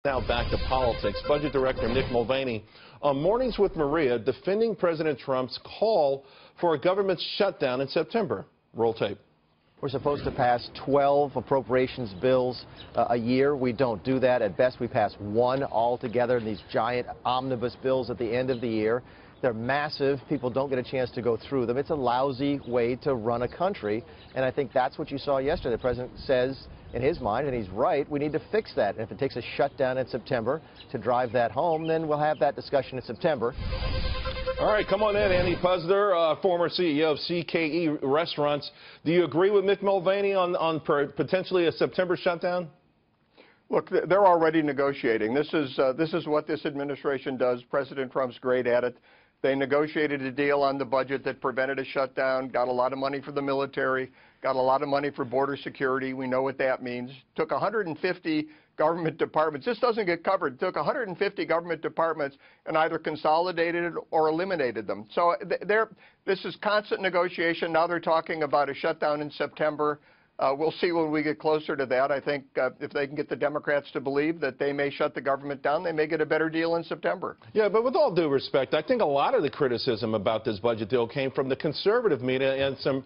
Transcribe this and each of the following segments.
Now back to politics. Budget Director Nick Mulvaney on Mornings with Maria defending President Trump's call for a government shutdown in September. Roll tape. We're supposed to pass 12 appropriations bills a year. We don't do that. At best, we pass one altogether in these giant omnibus bills at the end of the year. They're massive. People don't get a chance to go through them. It's a lousy way to run a country, and I think that's what you saw yesterday. The president says, in his mind, and he's right, we need to fix that. And if it takes a shutdown in September to drive that home, then we'll have that discussion in September. All right, come on in, Andy Puzder, former CEO of CKE Restaurants. Do you agree with Nick Mulvaney on potentially a September shutdown? Look, they're already negotiating. This is what this administration does. President Trump's great at it. They negotiated a deal on the budget that prevented a shutdown, got a lot of money for the military, got a lot of money for border security. We know what that means. Took 150 government departments. This doesn't get covered. Took 150 government departments and either consolidated or eliminated them. So this is constant negotiation. Now they're talking about a shutdown in September. We'll see when we get closer to that. I think if they can get the Democrats to believe that they may shut the government down, they may get a better deal in September. Yeah, but with all due respect, I think a lot of the criticism about this budget deal came from the conservative media and some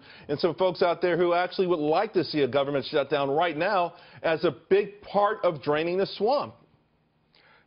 folks out there who actually would like to see a government shutdown right now as a big part of draining the swamp.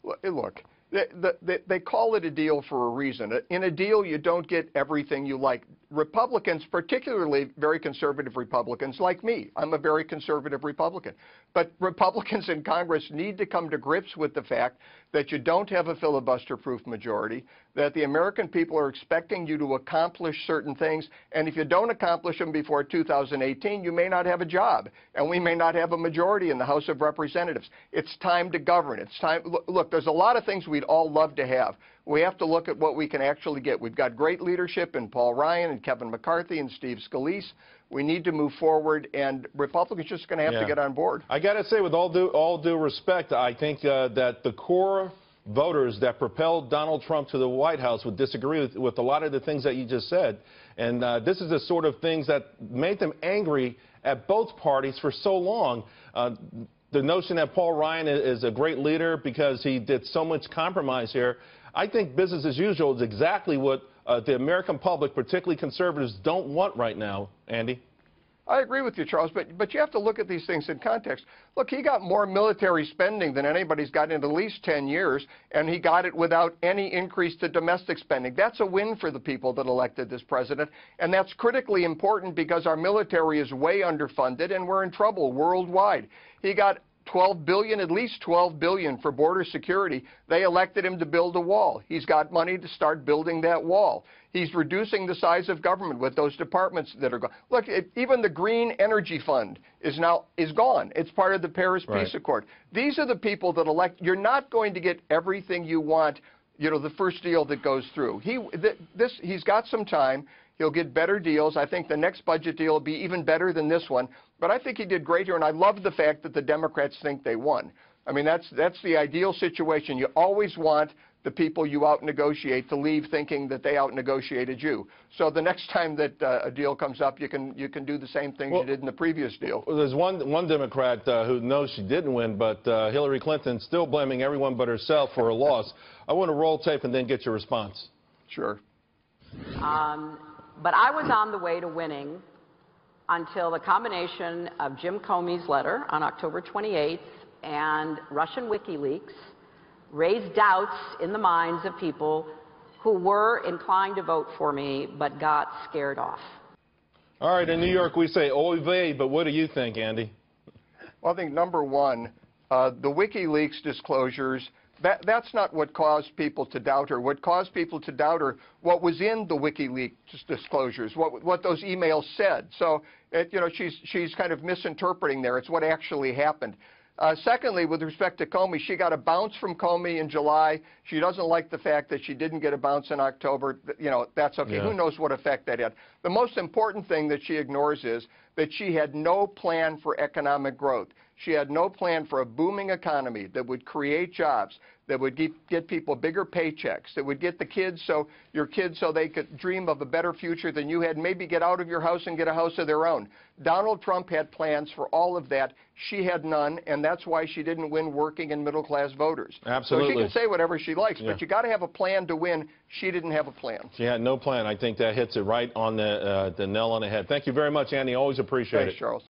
Look. They call it a deal for a reason. In a deal, you don't get everything you like. Republicans, particularly very conservative Republicans like me, I'm a very conservative Republican, but Republicans in Congress need to come to grips with the fact that you don't have a filibuster-proof majority, that the American people are expecting you to accomplish certain things, and if you don't accomplish them before 2018, you may not have a job, and we may not have a majority in the House of Representatives. It's time to govern. It's time. Look, there's a lot of things we'd all love to have. We have to look at what we can actually get. We've got great leadership in Paul Ryan and Kevin McCarthy and Steve Scalise. We need to move forward, and Republicans are just going to have to get on board. I got to say, with all due respect, I think that the core voters that propelled Donald Trump to the White House would disagree with a lot of the things that you just said. And this is the sort of things that made them angry at both parties for so long. The notion that Paul Ryan is a great leader because he did so much compromise here, I think business as usual is exactly what the American public, particularly conservatives, don't want right now, Andy. I agree with you, Charles, but you have to look at these things in context. Look, he got more military spending than anybody's gotten in at least 10 years, and he got it without any increase to domestic spending. That's a win for the people that elected this president, and that's critically important because our military is way underfunded, and we're in trouble worldwide. He got $12 billion, at least $12 billion for border security. They elected him to build a wall. He's got money to start building that wall. He's reducing the size of government with those departments that are gone. Look, even the Green Energy Fund is gone. It's part of the Paris Peace Accord. These are the people that elect. You're not going to get everything you want, you know, the first deal that goes through. He's got some time. He'll get better deals. I think the next budget deal will be even better than this one. But I think he did great here, and I love the fact that the Democrats think they won. I mean, that's the ideal situation. You always want the people you out-negotiate to leave thinking that they out-negotiated you. So the next time that a deal comes up, you can do the same thing you did in the previous deal. Well, there's one Democrat who knows she didn't win, but Hillary Clinton still blaming everyone but herself for her loss. I want to roll tape and then get your response. Sure. But I was on the way to winning until the combination of Jim Comey's letter on October 28th and Russian WikiLeaks raised doubts in the minds of people who were inclined to vote for me but got scared off. All right, in New York we say oy vey, but what do you think, Andy? Well, I think number one, the WikiLeaks disclosures, that's not what caused people to doubt her. What caused people to doubt her, what was in the WikiLeaks disclosures, what those emails said. So, you know, she's kind of misinterpreting there. It's what actually happened. Secondly, with respect to Comey, she got a bounce from Comey in July. She doesn't like the fact that she didn't get a bounce in October. You know, that's okay. Yeah. Who knows what effect that had. The most important thing that she ignores is that she had no plan for economic growth. She had no plan for a booming economy that would create jobs, that would get people bigger paychecks, that would get the kids so they could dream of a better future than you had, maybe get out of your house and get a house of their own. Donald Trump had plans for all of that. She had none, and that's why she didn't win working and middle-class voters. Absolutely. So she can say whatever she likes, Yeah. but you got to have a plan to win. She didn't have a plan. She had no plan. I think that hits it right on the nail on the head. Thank you very much, Andy. Always appreciate it. Thanks, Charles.